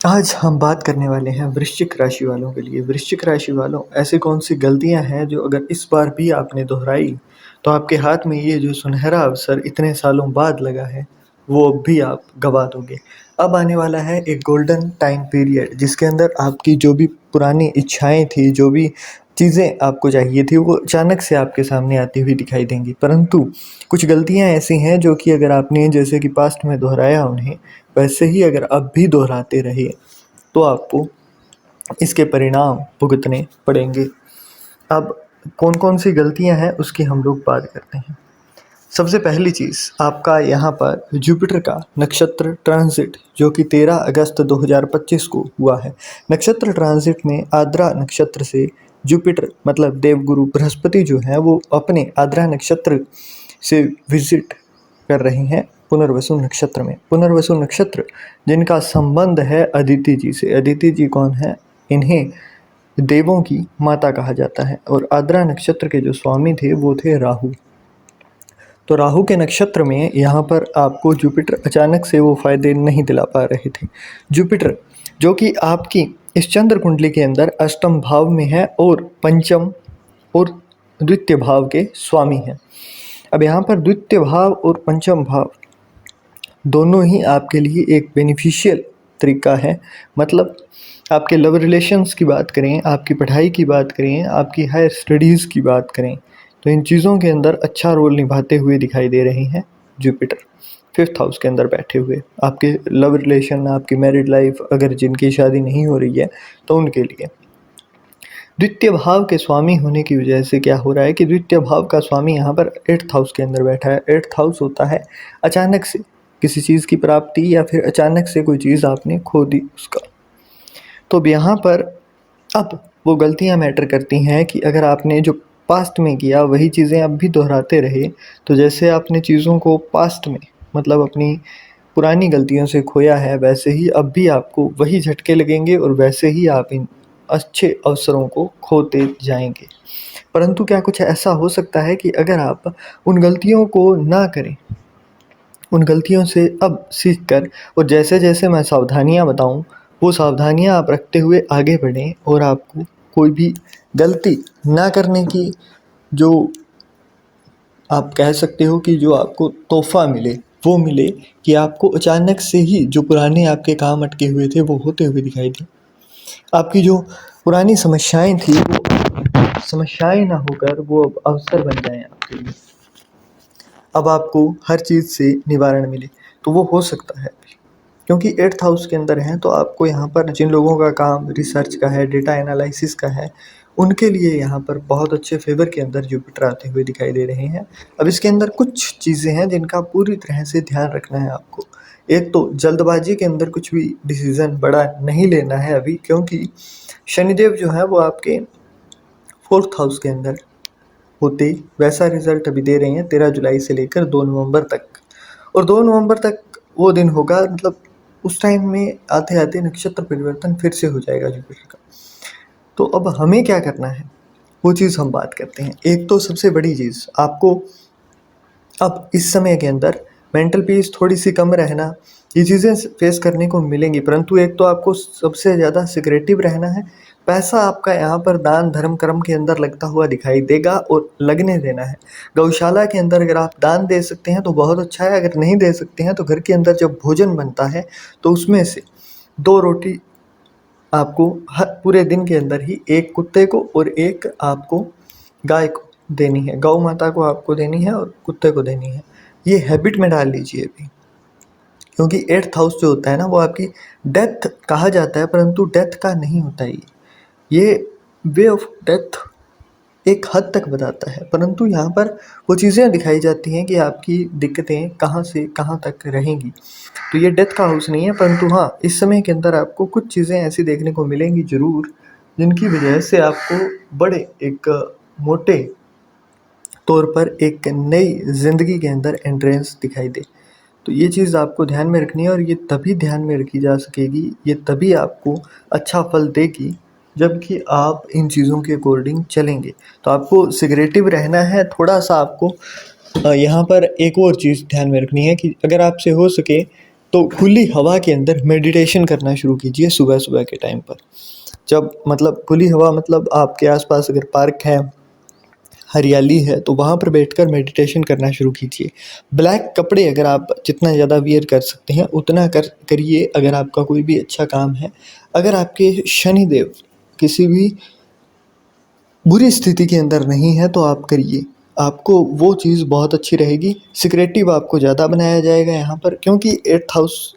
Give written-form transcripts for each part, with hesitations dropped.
आज हम बात करने वाले हैं वृश्चिक राशि वालों के लिए। वृश्चिक राशि वालों, ऐसी कौन सी गलतियां हैं जो अगर इस बार भी आपने दोहराई तो आपके हाथ में ये जो सुनहरा अवसर इतने सालों बाद लगा है वो अब भी आप गवा दोगे। अब आने वाला है एक गोल्डन टाइम पीरियड जिसके अंदर आपकी जो भी पुरानी इच्छाएं थी, जो भी चीज़ें आपको चाहिए थी, वो अचानक से आपके सामने आती हुई दिखाई देंगी। परंतु कुछ गलतियां ऐसी हैं जो कि अगर आपने जैसे कि पास्ट में दोहराया उन्हें, वैसे ही अगर अब भी दोहराते रहे तो आपको इसके परिणाम भुगतने पड़ेंगे। अब कौन कौन सी गलतियां हैं उसकी हम लोग बात करते हैं। सबसे पहली चीज़, आपका यहाँ पर जुपिटर का नक्षत्र ट्रांजिट जो कि 13 अगस्त 2025 को हुआ है। नक्षत्र ट्रांजिट में आद्रा नक्षत्र से जुपिटर मतलब देवगुरु बृहस्पति जो है वो अपने आद्रा नक्षत्र से विजिट कर रहे हैं पुनर्वसु नक्षत्र में। पुनर्वसु नक्षत्र जिनका संबंध है अदिति जी से। अदिति जी कौन है? इन्हें देवों की माता कहा जाता है और आद्रा नक्षत्र के जो स्वामी थे वो थे राहु। तो राहु के नक्षत्र में यहाँ पर आपको जुपिटर अचानक से वो फायदे नहीं दिला पा रहे थे। जुपिटर जो कि आपकी इस चंद्र कुंडली के अंदर अष्टम भाव में है और पंचम और द्वितीय भाव के स्वामी हैं। अब यहाँ पर द्वितीय भाव और पंचम भाव दोनों ही आपके लिए एक बेनिफिशियल तरीका है। मतलब आपके लव रिलेशंस की बात करें, आपकी पढ़ाई की बात करें, आपकी हायर स्टडीज़ की बात करें, तो इन चीज़ों के अंदर अच्छा रोल निभाते हुए दिखाई दे रहे हैं जुपिटर। 5th हाउस के अंदर बैठे हुए आपके लव रिलेशन, आपकी मैरिड लाइफ, अगर जिनकी शादी नहीं हो रही है तो उनके लिए। द्वितीय भाव के स्वामी होने की वजह से क्या हो रहा है कि द्वितीय भाव का स्वामी यहाँ पर 8th हाउस के अंदर बैठा है। 8th हाउस होता है अचानक से किसी चीज़ की प्राप्ति या फिर अचानक से कोई चीज़ आपने खो दी उसका। तो अब यहाँ पर अब वो गलतियाँ मैटर करती हैं कि अगर आपने जो पास्ट में किया वही चीज़ें अब भी दोहराते रहे, तो जैसे आपने चीज़ों को पास्ट में मतलब अपनी पुरानी गलतियों से खोया है, वैसे ही अब भी आपको वही झटके लगेंगे और वैसे ही आप इन अच्छे अवसरों को खोते जाएंगे। परंतु क्या कुछ ऐसा हो सकता है कि अगर आप उन गलतियों को ना करें, उन गलतियों से अब सीख कर और जैसे जैसे मैं सावधानियाँ बताऊँ वो सावधानियाँ आप रखते हुए आगे बढ़ें और आपको कोई भी गलती ना करने की जो आप कह सकते हो कि जो आपको तोहफ़ा मिले वो मिले कि आपको अचानक से ही जो पुराने आपके काम अटके हुए थे वो होते हुए दिखाई दें। आपकी जो पुरानी समस्याएं थी वो समस्याएं ना होकर वो अब अवसर बन जाएं आपके लिए। अब आपको हर चीज़ से निवारण मिले तो वो हो सकता है क्योंकि 8th हाउस के अंदर हैं। तो आपको यहाँ पर जिन लोगों का काम रिसर्च का है, डेटा एनालिसिस का है, उनके लिए यहाँ पर बहुत अच्छे फेवर के अंदर जुपिटर आते हुए दिखाई दे रहे हैं। अब इसके अंदर कुछ चीज़ें हैं जिनका पूरी तरह से ध्यान रखना है आपको। एक तो जल्दबाजी के अंदर कुछ भी डिसीज़न बड़ा नहीं लेना है अभी, क्योंकि शनिदेव जो है वो आपके 4th हाउस के अंदर होते ही वैसा रिजल्ट अभी दे रहे हैं 13 जुलाई से लेकर 2 नवंबर तक। और 2 नवंबर तक वो दिन होगा, मतलब उस टाइम में आते आते नक्षत्र परिवर्तन फिर से हो जाएगा जुपिटर का। तो अब हमें क्या करना है वो चीज़ हम बात करते हैं। एक तो सबसे बड़ी चीज़ आपको अब इस समय के अंदर मेंटल पीस थोड़ी सी कम रहना, ये चीज़ें फेस करने को मिलेंगी। परंतु एक तो आपको सबसे ज़्यादा सिक्रेटिव रहना है। पैसा आपका यहाँ पर दान धर्म कर्म के अंदर लगता हुआ दिखाई देगा और लगने देना है। गौशाला के अंदर अगर आप दान दे सकते हैं तो बहुत अच्छा है, अगर नहीं दे सकते हैं तो घर के अंदर जब भोजन बनता है तो उसमें से 2 रोटी आपको हर पूरे दिन के अंदर ही एक कुत्ते को और एक आपको गाय को देनी है। गौ माता को आपको देनी है और कुत्ते को देनी है। ये हैबिट में डाल लीजिए अभी, क्योंकि 8th हाउस जो होता है ना वो आपकी डेथ कहा जाता है, परंतु डेथ का नहीं होता है। ये वे ऑफ डेथ एक हद तक बताता है, परंतु यहाँ पर वो चीज़ें दिखाई जाती हैं कि आपकी दिक्कतें कहाँ से कहाँ तक रहेंगी। तो ये डेथ का हाउस नहीं है, परंतु हाँ इस समय के अंदर आपको कुछ चीज़ें ऐसी देखने को मिलेंगी ज़रूर, जिनकी वजह से आपको बड़े एक मोटे तौर पर एक नई ज़िंदगी के अंदर एंट्रेंस दिखाई दे। तो ये चीज़ आपको ध्यान में रखनी है और ये तभी ध्यान में रखी जा सकेगी, ये तभी आपको अच्छा फल देगी जबकि आप इन चीज़ों के अकॉर्डिंग चलेंगे। तो आपको सिक्रेटिव रहना है थोड़ा सा। आपको यहाँ पर एक और चीज़ ध्यान में रखनी है कि अगर आपसे हो सके तो खुली हवा के अंदर मेडिटेशन करना शुरू कीजिए सुबह-सुबह के टाइम पर। जब मतलब खुली हवा मतलब आपके आस-पास अगर पार्क है, हरियाली है, तो वहाँ पर बैठकर मेडिटेशन करना शुरू कीजिए। ब्लैक कपड़े अगर आप जितना ज़्यादा वियर कर सकते हैं उतना करिए अगर आपका कोई भी अच्छा काम है। अगर आपके शनिदेव किसी भी बुरी स्थिति के अंदर नहीं है तो आप करिए, आपको वो चीज़ बहुत अच्छी रहेगी। सिक्रेटिव आपको ज़्यादा बनाया जाएगा यहाँ पर, क्योंकि 8th हाउस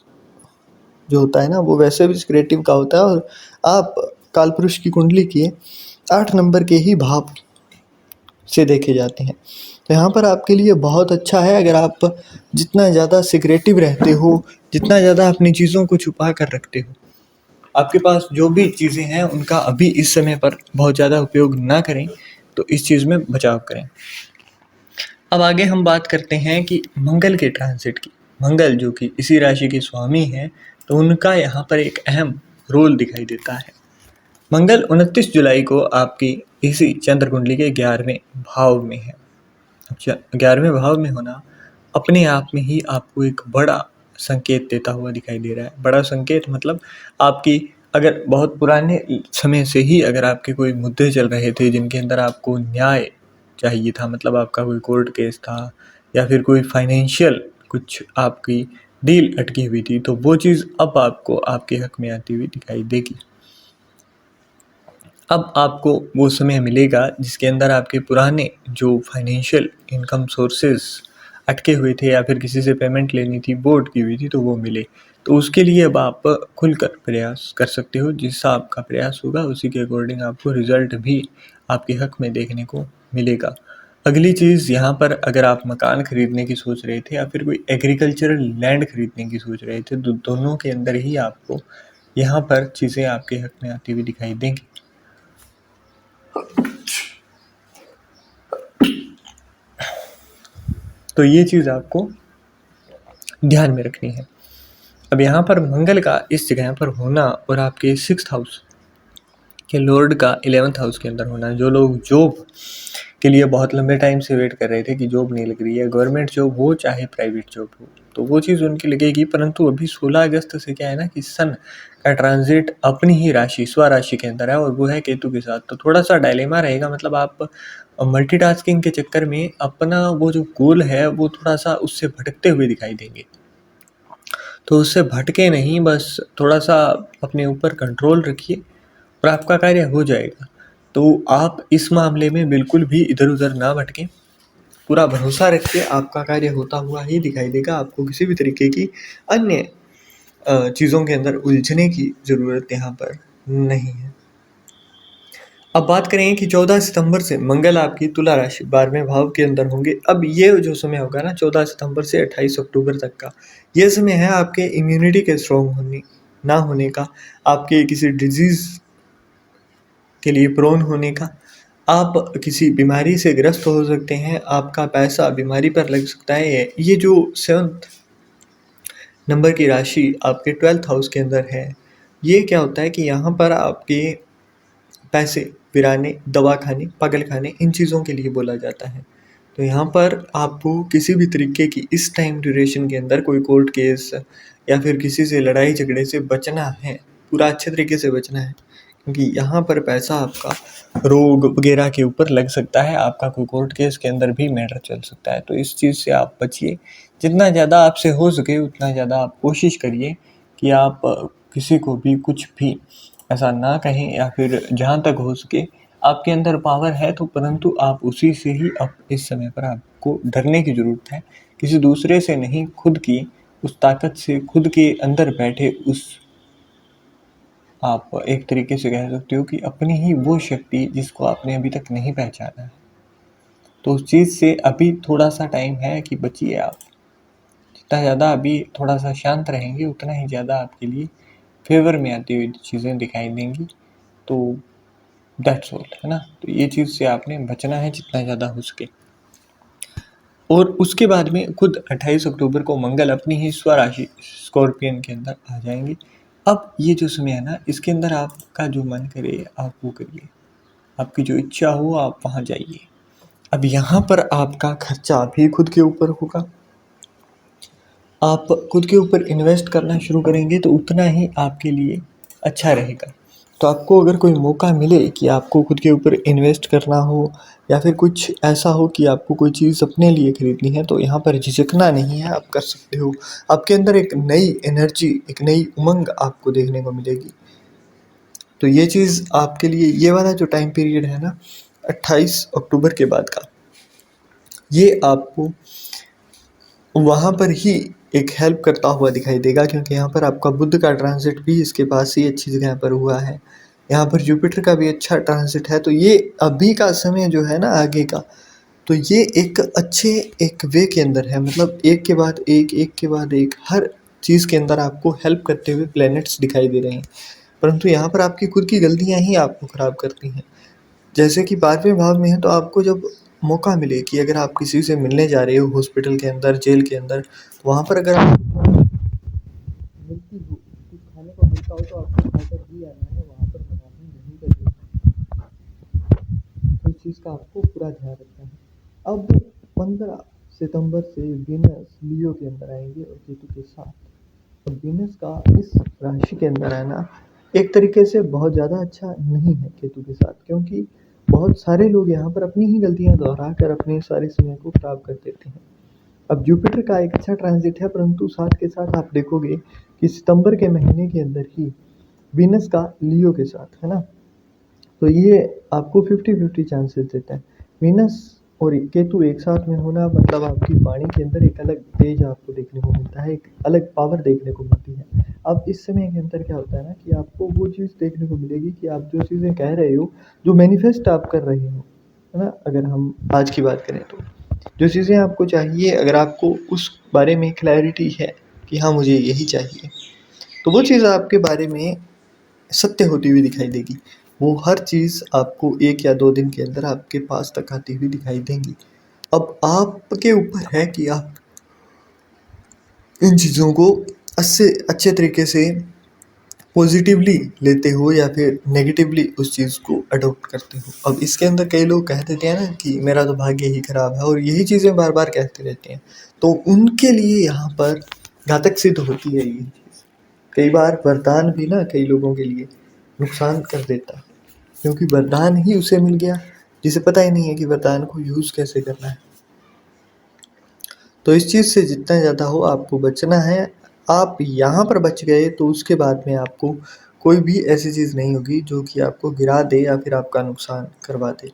जो होता है ना वो वैसे भी सिक्रेटिव का होता है, और आप कालपुरुष की कुंडली के 8 नंबर के ही भाव से देखे जाते हैं। तो यहाँ पर आपके लिए बहुत अच्छा है अगर आप जितना ज़्यादा सिक्रेटिव रहते हो, जितना ज़्यादा अपनी चीज़ों को छुपा कर रखते हो, आपके पास जो भी चीज़ें हैं उनका अभी इस समय पर बहुत ज़्यादा उपयोग ना करें, तो इस चीज़ में बचाव करें। अब आगे हम बात करते हैं कि मंगल के ट्रांजिट की। मंगल जो कि इसी राशि के स्वामी हैं, तो उनका यहाँ पर एक अहम रोल दिखाई देता है। मंगल 29 जुलाई को आपकी इसी चंद्र कुंडली के 11वें भाव में है। 11वें भाव में होना अपने आप में ही आपको एक बड़ा संकेत देता हुआ दिखाई दे रहा है। बड़ा संकेत मतलब आपकी अगर बहुत पुराने समय से ही अगर आपके कोई मुद्दे चल रहे थे जिनके अंदर आपको न्याय चाहिए था, मतलब आपका कोई कोर्ट केस था या फिर कोई फाइनेंशियल कुछ आपकी डील अटकी हुई थी, तो वो चीज़ अब आपको आपके हक में आती हुई दिखाई देगी। अब आपको वो समय मिलेगा जिसके अंदर आपके पुराने जो फाइनेंशियल इनकम सोर्सेज अटके हुए थे या फिर किसी से पेमेंट लेनी थी, बोर्ड की हुई थी, तो वो मिले। तो उसके लिए अब आप खुलकर प्रयास कर सकते हो। जैसा आपका प्रयास होगा उसी के अकॉर्डिंग आपको रिजल्ट भी आपके हक में देखने को मिलेगा। अगली चीज़ यहाँ पर अगर आप मकान खरीदने की सोच रहे थे या फिर कोई एग्रीकल्चरल लैंड खरीदने की सोच रहे थे, तो दोनों के अंदर ही आपको यहाँ पर चीज़ें आपके हक में आती हुई दिखाई देंगी। तो ये चीज़ आपको ध्यान में रखनी है। अब यहाँ पर मंगल का इस जगह पर होना और आपके 6th हाउस के लॉर्ड का 11th हाउस के अंदर होना, जो लोग जॉब के लिए बहुत लंबे टाइम से वेट कर रहे थे कि जॉब नहीं लग रही है, गवर्नमेंट जॉब हो चाहे प्राइवेट जॉब हो, तो वो चीज़ उनकी लगेगी। परंतु अभी 16 अगस्त से क्या है ना कि सन का ट्रांजिट अपनी ही राशि स्वराशि के अंदर है और वो है केतु के साथ, तो थोड़ा सा डायलेमा रहेगा। मतलब आप मल्टीटास्किंग के चक्कर में अपना वो जो गोल है वो थोड़ा सा उससे भटकते हुए दिखाई देंगे। तो उससे भटके नहीं, बस थोड़ा सा अपने ऊपर कंट्रोल रखिए और आपका कार्य हो जाएगा। तो आप इस मामले में बिल्कुल भी इधर उधर ना भटकें, पूरा भरोसा रखिए, आपका कार्य होता हुआ ही दिखाई देगा। आपको किसी भी तरीके की अन्य चीज़ों के अंदर उलझने की ज़रूरत यहाँ पर नहीं है। अब बात करें कि 14 सितंबर से मंगल आपकी तुला राशि 12वें भाव के अंदर होंगे। अब ये जो समय होगा ना 14 सितंबर से 28 अक्टूबर तक का, ये समय है आपके इम्यूनिटी के स्ट्रॉन्ग होने ना होने का, आपके किसी डिजीज़ के लिए प्रोन होने का, आप किसी बीमारी से ग्रस्त हो सकते हैं, आपका पैसा बीमारी पर लग सकता है। ये जो 7th नंबर की राशि आपके 12th हाउस के अंदर है, ये क्या होता है कि यहाँ पर आपके पैसे वीराने, दवा खाने, पागल खाने, इन चीज़ों के लिए बोला जाता है। तो यहाँ पर आपको किसी भी तरीके की इस टाइम ड्यूरेशन के अंदर कोई कोर्ट केस या फिर किसी से लड़ाई झगड़े से बचना है, पूरा अच्छे तरीके से बचना है, क्योंकि यहाँ पर पैसा आपका रोग वगैरह के ऊपर लग सकता है, आपका कोई कोर्ट केस के अंदर भी मैटर चल सकता है। तो इस चीज़ से आप बचिए, जितना ज़्यादा आपसे हो सके उतना ज़्यादा आप कोशिश करिए कि आप किसी को भी कुछ भी ऐसा ना कहें, या फिर जहाँ तक हो सके आपके अंदर पावर है तो, परंतु आप उसी से ही अब इस समय पर आपको डरने की ज़रूरत है, किसी दूसरे से नहीं, खुद की उस ताकत से, खुद के अंदर बैठे उस, आप एक तरीके से कह सकते हो कि अपनी ही वो शक्ति जिसको आपने अभी तक नहीं पहचाना है, तो उस चीज़ से अभी थोड़ा सा टाइम है कि बचिए आप। जितना ज़्यादा अभी थोड़ा सा शांत रहेंगे उतना ही ज़्यादा आपके लिए फेवर में आती हुई चीज़ें दिखाई देंगी। तो दैट्स ऑल, है ना। तो ये चीज़ से आपने बचना है जितना ज़्यादा हो सके। और उसके बाद में खुद 28 अक्टूबर को मंगल अपनी ही स्वराशि स्कॉर्पियन के अंदर आ जाएंगे। अब ये जो समय है ना, इसके अंदर आपका जो मन करे आप वो करिए, आपकी जो इच्छा हो आप वहाँ जाइए। अब यहाँ पर आपका खर्चा भी खुद के ऊपर होगा, आप खुद के ऊपर इन्वेस्ट करना शुरू करेंगे तो उतना ही आपके लिए अच्छा रहेगा। तो आपको अगर कोई मौका मिले कि आपको खुद के ऊपर इन्वेस्ट करना हो या फिर कुछ ऐसा हो कि आपको कोई चीज़ अपने लिए खरीदनी है, तो यहाँ पर झिझकना नहीं है, आप कर सकते हो। आपके अंदर एक नई एनर्जी, एक नई उमंग आपको देखने को मिलेगी। तो ये चीज़ आपके लिए, ये वाला जो टाइम पीरियड है ना 28 अक्टूबर के बाद का, ये आपको वहाँ पर ही एक हेल्प करता हुआ दिखाई देगा, क्योंकि यहाँ पर आपका बुध का ट्रांजिट भी इसके पास ही अच्छी जगह पर हुआ है। यहाँ पर जुपिटर का भी अच्छा ट्रांजिट है। तो ये अभी का समय जो है ना आगे का, तो ये एक अच्छे एक वे के अंदर है, मतलब एक के बाद एक, एक के बाद एक, हर चीज़ के अंदर आपको हेल्प करते हुए प्लैनेट्स दिखाई दे रहे हैं। परंतु यहाँ पर आपकी खुद की गलतियाँ ही आपको ख़राब करती हैं। जैसे कि 12वें भाव में है, तो आपको जब मौका मिले कि अगर आप किसी से मिलने जा रहे हो हॉस्पिटल के अंदर, जेल के अंदर, तो वहाँ पर अगर आप मिलती हो, कुछ खाने को मिलता हो, तो आपको खाकर ही आना है, वहाँ पर मनाही नहीं करनी। तो इस चीज़ का आपको पूरा ध्यान रखना है। अब 15 सितंबर से वीनस लियो के अंदर आएंगे और केतु के साथ। तो वीनस का इस राशि के अंदर आना एक तरीके से बहुत ज़्यादा अच्छा नहीं है केतु के साथ, क्योंकि बहुत सारे लोग यहाँ पर अपनी ही गलतियाँ दोहरा कर अपने सारे समय को खराब कर देते हैं। अब जुपिटर का एक अच्छा ट्रांजिट है, परंतु साथ के साथ आप देखोगे कि सितंबर के महीने के अंदर ही वीनस का लियो के साथ है ना, तो ये आपको 50-50 चांसेस देता है। वीनस और केतु एक साथ में होना मतलब आपकी वाणी के अंदर एक अलग तेज आपको देखने को मिलता है, एक अलग पावर देखने को मिलती है। अब इस समय के अंदर क्या होता है ना कि आपको वो चीज़ देखने को मिलेगी कि आप जो चीज़ें कह रहे हो, जो मैनिफेस्ट आप कर रहे हो, है ना, अगर हम आज की बात करें तो जो चीज़ें आपको चाहिए, अगर आपको उस बारे में क्लैरिटी है कि हाँ मुझे यही चाहिए, तो वो चीज़ आपके बारे में सत्य होती हुई दिखाई देगी। वो हर चीज़ आपको 1 या 2 दिन के अंदर आपके पास तक आती हुई दिखाई देंगी। अब आपके ऊपर है कि आप इन चीज़ों को अच्छे अच्छे तरीके से पॉजिटिवली लेते हो या फिर नेगेटिवली उस चीज़ को अडॉप्ट करते हो। अब इसके अंदर कई लोग कह देते हैं ना कि मेरा तो भाग्य ही खराब है, और यही चीज़ें बार बार कहते रहते हैं, तो उनके लिए यहाँ पर घातक सिद्ध होती है ये चीज़। कई बार वरदान भी ना कई लोगों के लिए नुकसान कर देता है, क्योंकि वरदान ही उसे मिल गया जिसे पता ही नहीं है कि वरदान को यूज़ कैसे करना है। तो इस चीज़ से जितना ज़्यादा हो आपको बचना है। आप यहाँ पर बच गए तो उसके बाद में आपको कोई भी ऐसी चीज़ नहीं होगी जो कि आपको गिरा दे या फिर आपका नुकसान करवा दे।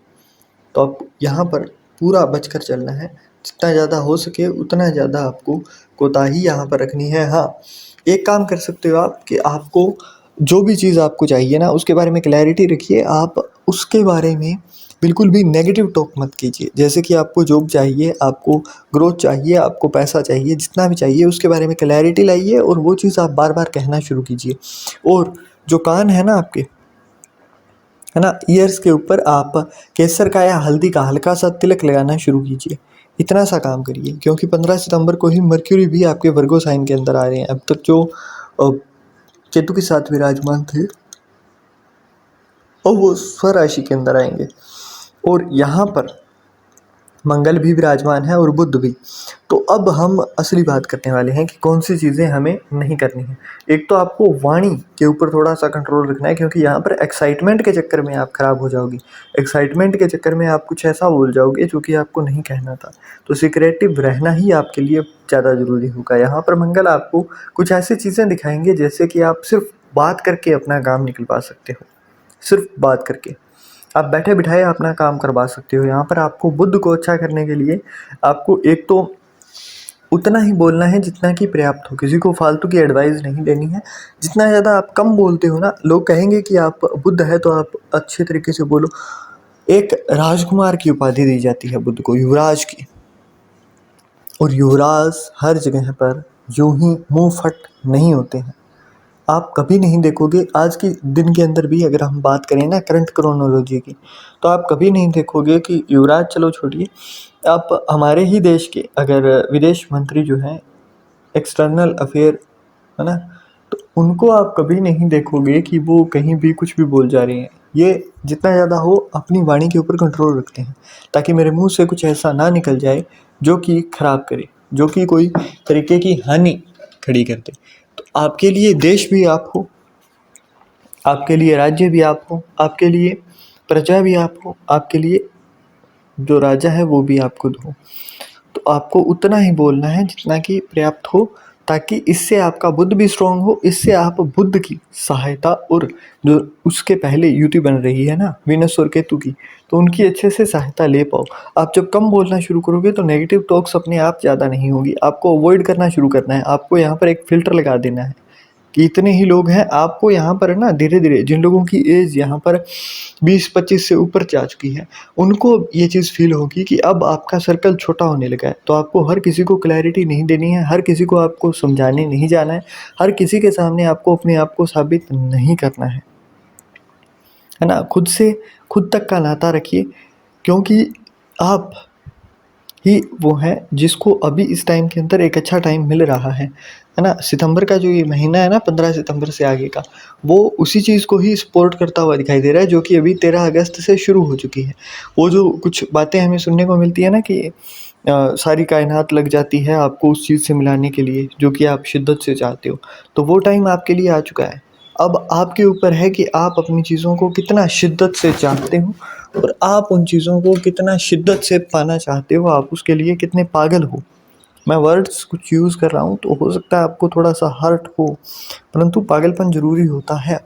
तो आप यहाँ पर पूरा बचकर चलना है, जितना ज़्यादा हो सके उतना ज़्यादा आपको कोताही यहाँ पर रखनी है। हाँ, एक काम कर सकते हो आप कि आपको जो भी चीज़ आपको चाहिए ना उसके बारे में क्लैरिटी रखिए। आप उसके बारे में बिल्कुल भी नेगेटिव टॉक मत कीजिए। जैसे कि आपको जॉब चाहिए, आपको ग्रोथ चाहिए, आपको पैसा चाहिए, जितना भी चाहिए उसके बारे में क्लैरिटी लाइए और वो चीज़ आप बार बार कहना शुरू कीजिए। और जो कान है ना आपके, है ना, ईयर्स के ऊपर आप केसर का या हल्दी का हल्का सा तिलक लगाना शुरू कीजिए। इतना सा काम करिए, क्योंकि 15 सितंबर को ही मर्क्यूरी भी आपके वर्गो साइन के अंदर आ रहे हैं। अब तक जो केतु के साथ विराजमान थे और वो स्वराशि के अंदर आएंगे, और यहाँ पर मंगल भी विराजमान है और बुध भी। तो अब हम असली बात करने वाले हैं कि कौन सी चीज़ें हमें नहीं करनी है। एक तो आपको वाणी के ऊपर थोड़ा सा कंट्रोल रखना है, क्योंकि यहाँ पर एक्साइटमेंट के चक्कर में आप खराब हो जाओगी। एक्साइटमेंट के चक्कर में आप कुछ ऐसा बोल जाओगे जो कि आपको नहीं कहना था। तो सिक्रेटिव रहना ही आपके लिए ज़्यादा ज़रूरी होगा। यहाँ पर मंगल आपको कुछ ऐसी चीज़ें दिखाएंगे जैसे कि आप सिर्फ बात करके अपना काम निकलवा सकते हो। सिर्फ बात करके आप बैठे बिठाए अपना काम करवा सकते हो। यहाँ पर आपको बुद्ध को अच्छा करने के लिए आपको एक तो उतना ही बोलना है जितना कि पर्याप्त हो। किसी को फालतू की एडवाइस नहीं देनी है। जितना ज़्यादा आप कम बोलते हो ना, लोग कहेंगे कि आप बुद्ध है तो आप अच्छे तरीके से बोलो। एक राजकुमार की उपाधि दी जाती है बुद्ध को, युवराज की, और युवराज हर जगह पर यूं ही मुंह फट नहीं होते हैं। आप कभी नहीं देखोगे आज के दिन के अंदर भी, अगर हम बात करें ना करंट क्रोनोलॉजी की, तो आप कभी नहीं देखोगे कि युवराज चलो छोड़िए, आप हमारे ही देश के अगर विदेश मंत्री जो हैं, एक्सटर्नल अफेयर, है ना, तो उनको आप कभी नहीं देखोगे कि वो कहीं भी कुछ भी बोल जा रहे हैं। ये जितना ज़्यादा हो अपनी वाणी के ऊपर कंट्रोल रखते हैं, ताकि मेरे मुंह से कुछ ऐसा ना निकल जाए जो कि खराब करे। जो कि कोई तरीके की हानि खड़ी कर दे। तो आपके लिए देश भी आप हो, आपके लिए राज्य भी आप हो, आपके लिए प्रजा भी आप हो, आपके लिए जो राजा है वो भी आप खुद हो। तो आपको उतना ही बोलना है जितना कि पर्याप्त हो, ताकि इससे आपका बुद्ध भी स्ट्रांग हो, इससे आप बुद्ध की सहायता और जो उसके पहले युति बन रही है ना वीनस और केतु की, तो उनकी अच्छे से सहायता ले पाओ। आप जब कम बोलना शुरू करोगे तो नेगेटिव टॉक्स अपने आप ज़्यादा नहीं होगी, आपको अवॉइड करना शुरू करना है। आपको यहाँ पर एक फ़िल्टर लगा देना है कि इतने ही लोग हैं। आपको यहाँ पर ना धीरे धीरे जिन लोगों की एज यहाँ पर 20-25 से ऊपर जा चुकी है, उनको ये चीज़ फील होगी कि अब आपका सर्कल छोटा होने लगा है। तो आपको हर किसी को क्लैरिटी नहीं देनी है, हर किसी को आपको समझाने नहीं जाना है, हर किसी के सामने आपको अपने आप को साबित नहीं करना है ना। खुद से खुद तक का नाता रखिए, क्योंकि आप ही वो हैं जिसको अभी इस टाइम के अंदर एक अच्छा टाइम मिल रहा है ना। सितंबर का जो ये महीना है ना, 15 सितंबर से आगे का, वो उसी चीज़ को ही सपोर्ट करता हुआ दिखाई दे रहा है, जो कि अभी 13 अगस्त से शुरू हो चुकी है। वो जो कुछ बातें हमें सुनने को मिलती है ना कि सारी कायनात लग जाती है आपको उस चीज़ से मिलाने के लिए जो कि आप शिद्दत से चाहते हो, तो वो टाइम आपके लिए आ चुका है। अब आपके ऊपर है कि आप अपनी चीज़ों को कितना शिद्दत से चाहते हो और आप उन चीज़ों को कितना शिद्दत से पाना चाहते हो, आप उसके लिए कितने पागल हो। मैं वर्ड्स कुछ यूज़ कर रहा हूँ तो हो सकता है आपको थोड़ा सा हर्ट हो, परंतु पागलपन ज़रूरी होता है।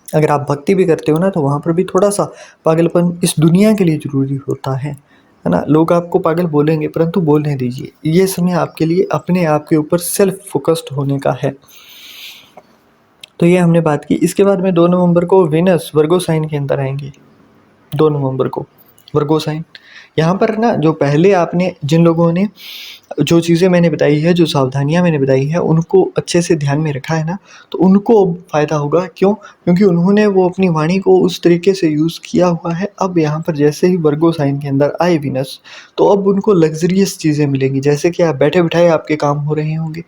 अगर आप भक्ति भी करते हो ना तो वहाँ पर भी थोड़ा सा पागलपन इस दुनिया के लिए ज़रूरी होता है ना। लोग आपको पागल बोलेंगे, परंतु बोलने दीजिए। ये समय आपके लिए अपने आप के ऊपर सेल्फ फोकस्ड होने का है। तो ये हमने बात की। इसके बाद में 2 नवंबर को वीनस वर्गो साइन के अंदर आएंगे। 2 नवंबर को वर्गो साइन, यहाँ पर ना जो पहले आपने जिन लोगों ने जो चीज़ें मैंने बताई है, जो सावधानियाँ मैंने बताई है, उनको अच्छे से ध्यान में रखा है ना, तो उनको अब फ़ायदा होगा। क्यों? क्योंकि उन्होंने वो अपनी वाणी को उस तरीके से यूज़ किया हुआ है। अब यहाँ पर जैसे ही वर्गो साइन के अंदर आए वीनस, तो अब उनको लग्ज़रियस चीज़ें मिलेंगी। जैसे कि आप बैठे बिठाए आपके काम हो रहे होंगे,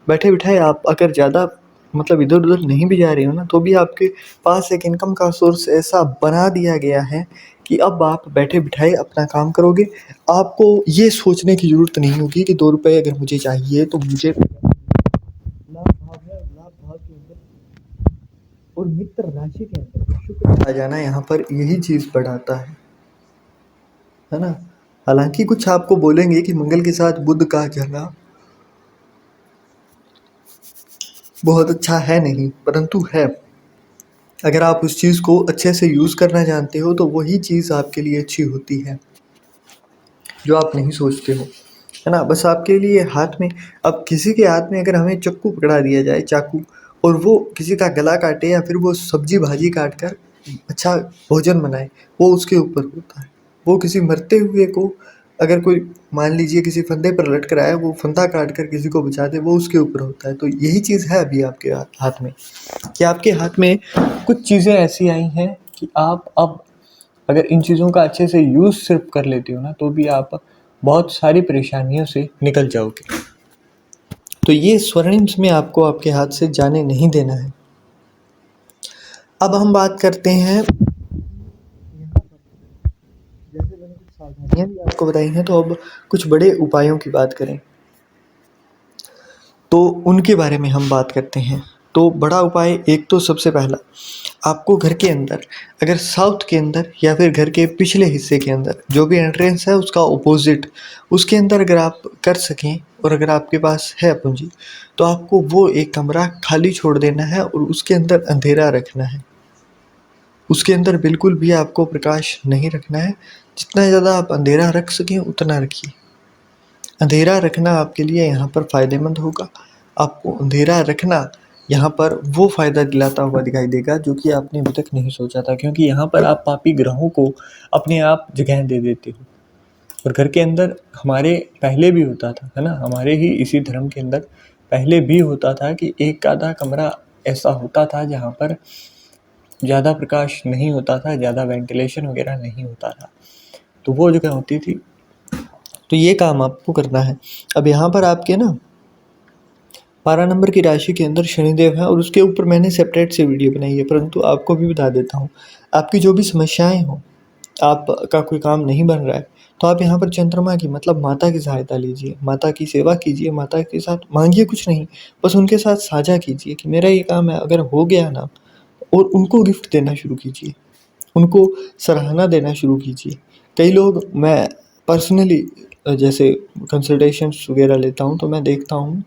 बैठे बिठाए आप अगर ज़्यादा मतलब इधर उधर नहीं भी जा रहे हो ना, तो भी आपके पास एक इनकम का सोर्स ऐसा बना दिया गया है कि अब आप बैठे बिठाए अपना काम करोगे। आपको ये सोचने की ज़रूरत नहीं होगी कि 2 रुपए अगर मुझे चाहिए तो मुझे लाभ भाव है, लाभ भाव के अंदर और मित्र राशि के अंदर शुक्र आ जाना यहाँ पर यही चीज़ बढ़ाता है ना। हालांकि कुछ आपको बोलेंगे कि मंगल के साथ बुध का जगह बहुत अच्छा है नहीं, परंतु है। अगर आप उस चीज़ को अच्छे से यूज़ करना जानते हो तो वही चीज़ आपके लिए अच्छी होती है जो आप नहीं सोचते हो, है ना। बस आपके लिए हाथ में, अब किसी के हाथ में अगर हमें चाकू पकड़ा दिया जाए, चाकू, और वो किसी का गला काटे या फिर वो सब्जी भाजी काट कर अच्छा भोजन बनाए, वो उसके ऊपर होता है। वो किसी मरते हुए को अगर कोई मान लीजिए किसी फंदे पर लटक रहा है, वो फंदा काट कर किसी को बचा दे, वो उसके ऊपर होता है। तो यही चीज़ है अभी आपके हाथ में, कि आपके हाथ में कुछ चीज़ें ऐसी आई हैं कि आप अब अगर इन चीज़ों का अच्छे से यूज़ सिर्फ कर लेते हो ना, तो भी आप बहुत सारी परेशानियों से निकल जाओगे। तो ये स्वर्णिम में आपको आपके हाथ से जाने नहीं देना है। अब हम बात करते हैं, जैसे मैंने कुछ सावधानियां भी आपको बताई हैं, तो अब कुछ बड़े उपायों की बात करें तो उनके बारे में हम बात करते हैं। तो बड़ा उपाय, एक तो सबसे पहला, आपको घर के अंदर अगर साउथ के अंदर या फिर घर के पिछले हिस्से के अंदर जो भी एंट्रेंस है उसका ऑपोजिट, उसके अंदर अगर आप कर सकें और अगर आपके पास है पूंजी, तो आपको वो एक कमरा खाली छोड़ देना है और उसके अंदर अंधेरा रखना है। उसके अंदर बिल्कुल भी आपको प्रकाश नहीं रखना है। जितना ज़्यादा आप अंधेरा रख सकें उतना रखिए। अंधेरा रखना आपके लिए यहाँ पर फ़ायदेमंद होगा। आपको अंधेरा रखना यहाँ पर वो फ़ायदा दिलाता हुआ दिखाई देगा जो कि आपने अभी तक नहीं सोचा था, क्योंकि यहाँ पर आप पापी ग्रहों को अपने आप जगह दे देते हो। और घर के अंदर हमारे पहले भी होता था, है ना, हमारे ही इसी धर्म के अंदर पहले भी होता था कि एक आधा कमरा ऐसा होता था जहाँ पर ज़्यादा प्रकाश नहीं होता था, ज़्यादा वेंटिलेशन वगैरह नहीं होता था, तो वो जगह होती थी। तो ये काम आपको करना है। अब यहाँ पर आपके ना 12 नंबर की राशि के अंदर शनिदेव है और उसके ऊपर मैंने सेपरेट से वीडियो बनाई है, परंतु आपको भी बता देता हूँ, आपकी जो भी समस्याएं हो आपका कोई काम नहीं बन रहा है, तो आप यहाँ पर चंद्रमा की मतलब माता की सहायता लीजिए, माता की सेवा कीजिए, माता के साथ माँगिए कुछ नहीं, बस उनके साथ साझा कीजिए कि मेरा ये काम है, अगर हो गया ना, और उनको गिफ्ट देना शुरू कीजिए, उनको सराहना देना शुरू कीजिए। कई लोग, मैं पर्सनली जैसे कंसल्टेशंस वगैरह लेता हूँ, तो मैं देखता हूँ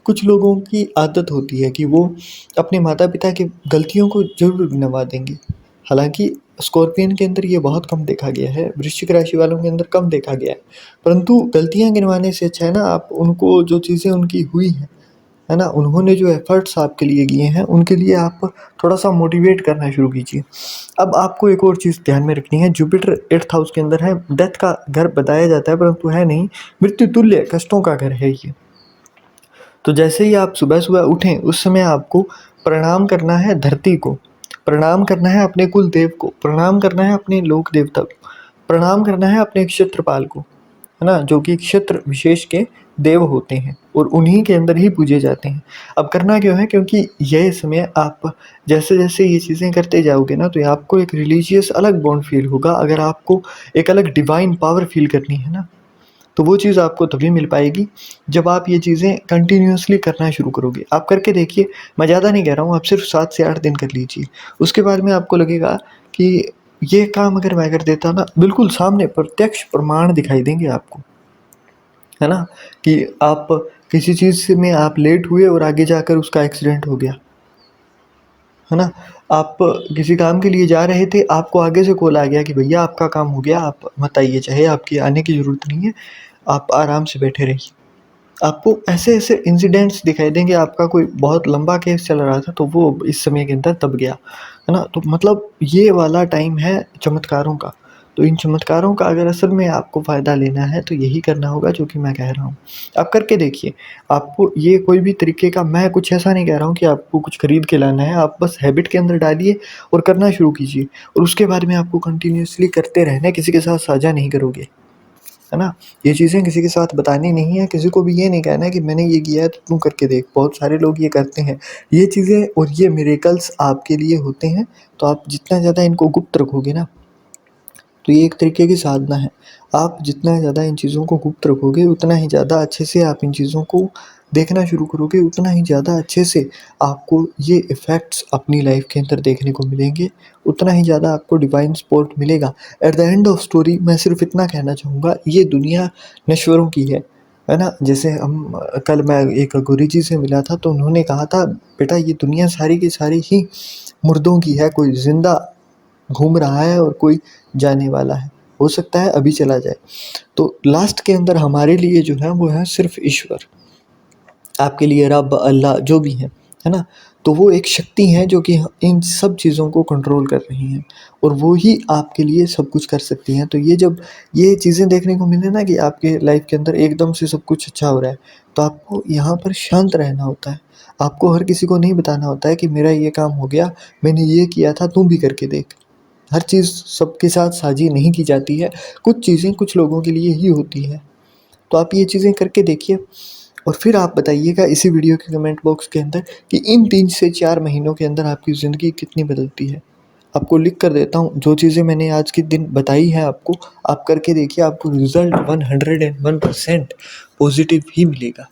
कुछ लोगों की आदत होती है कि वो अपने माता-पिता की गलतियों को ज़रूर गिनवा देंगे। हालाँकि स्कॉर्पियन के अंदर ये बहुत कम देखा गया है, वृश्चिक राशि वालों के अंदर कम देखा गया है। परंतु गलतियाँ गिनवाने से अच्छा है ना, आप उनको जो चीज़ें उनकी हुई हैं, है ना? उन्होंने जो एफ़र्ट्स आपके लिए किए हैं, उनके लिए आप थोड़ा-सा मोटिवेट करना शुरू कीजिए। अब आपको एक और चीज़ ध्यान में रखनी है, जुपिटर 8th हाउस के अंदर है, डेथ का घर बताया जाता है परंतु है नहीं, मृत्यु तुल्य कष्टों का घर है ये। तो जैसे ही आप सुबह-सुबह उठें, उस समय आपको प्रणाम करना है धरती को, प्रणाम करना है अपने कुल देव को, प्रणाम करना है अपने लोक देवता को, प्रणाम करना है अपने क्षेत्रपाल को, है ना? जो कि क्षेत्र विशेष के देव होते हैं और उन्हीं के अंदर ही पूजे जाते हैं। अब करना क्यों है? क्योंकि ये समय आप जैसे-जैसे ये चीज़ें करते जाओगे ना, तो ये आपको एक रिलीजियस अलग बॉन्ड फ़ील होगा। अगर आपको एक अलग डिवाइन पावर फ़ील करनी है ना, तो वो चीज़ आपको तभी मिल पाएगी जब आप ये चीज़ें कंटिन्यूअसली करना शुरू करोगे। आप करके देखिए, मैं ज़्यादा नहीं कह रहा हूँ, आप सिर्फ 7 से 8 दिन कर लीजिए। उसके बाद में आपको लगेगा कि ये काम अगर मैं कर देता ना, बिल्कुल सामने प्रत्यक्ष प्रमाण दिखाई देंगे आपको, है ना? कि आप किसी चीज़ से में आप लेट हुए और आगे जाकर उसका एक्सीडेंट हो गया, है ना? आप किसी काम के लिए जा रहे थे, आपको आगे से कॉल आ गया कि भैया आपका काम हो गया, आप मत आइए, चाहे आपकी आने की ज़रूरत नहीं है, आप आराम से बैठे रहिए। आपको ऐसे-ऐसे इंसिडेंट्स दिखाई देंगे, आपका कोई बहुत लंबा केस चल रहा था, तो वो इस समय के अंदर दब गया, है ना? तो मतलब ये वाला टाइम है चमत्कारों का। तो इन चमत्कारों का अगर असल में आपको फ़ायदा लेना है, तो यही करना होगा जो कि मैं कह रहा हूँ। आप करके देखिए, आपको ये कोई भी तरीके का, मैं कुछ ऐसा नहीं कह रहा हूँ कि आपको कुछ खरीद के लाना है, आप बस हैबिट के अंदर डालिए और करना शुरू कीजिए और उसके बाद में आपको कंटिन्यूअसली करते रहना है, किसी के साथ साझा नहीं करोगे। है ना? ये चीज़ें किसी के साथ बतानी नहीं है, किसी को भी ये नहीं कहना है कि मैंने ये किया है तो तू करके देख। बहुत सारे लोग ये करते हैं। ये चीज़ें और ये मिरेकल्स आपके लिए होते हैं, तो आप जितना ज़्यादा इनको गुप्त रखोगे ना, तो ये एक तरीके की साधना है। आप जितना ज़्यादा इन चीज़ों को गुप्त रखोगे, उतना ही ज़्यादा अच्छे से आप इन चीज़ों को देखना शुरू करोगे, उतना ही ज़्यादा अच्छे से आपको ये इफ़ेक्ट्स अपनी लाइफ़ के अंदर देखने को मिलेंगे, उतना ही ज़्यादा आपको डिवाइन सपोर्ट मिलेगा। At the end of story मैं सिर्फ़ इतना कहना चाहूँगा, ये दुनिया नश्वरों की है ना? जैसे कल मैं एक गुरुजी से मिला था, तो उन्होंने कहा था, "बेटा, ये दुनिया सारी की सारी ही मुर्दों की है, कोई ज़िंदा घूम रहा है और कोई जाने वाला है। हो सकता है अभी चला जाए। तो लास्ट के अंदर हमारे लिए जो है वो है सिर्फ़ ईश्वर। आपके लिए रब, अल्लाह जो भी है ना? तो वो एक शक्ति है जो कि इन सब चीज़ों को कंट्रोल कर रही हैं और वो ही आपके लिए सब कुछ कर सकती हैं। तो ये जब ये चीज़ें देखने को मिले ना कि आपके लाइफ़ के अंदर एकदम से सब कुछ अच्छा हो रहा है, तो आपको यहाँ पर शांत रहना होता है। आपको हर किसी को नहीं बताना होता है कि मेरा ये काम हो गया, मैंने ये किया था, तू भी करके देख। हर चीज़ सबके साथ साझी नहीं की जाती है, कुछ चीज़ें कुछ लोगों के लिए ही होती है। तो आप ये चीज़ें करके देखिए और फिर आप बताइएगा इसी वीडियो के कमेंट बॉक्स के अंदर कि इन 3 से 4 महीनों के अंदर आपकी ज़िंदगी कितनी बदलती है। आपको लिख कर देता हूँ, जो चीज़ें मैंने आज के दिन बताई हैं आपको, आप करके देखिए, आपको रिज़ल्ट 101% पॉज़िटिव ही मिलेगा।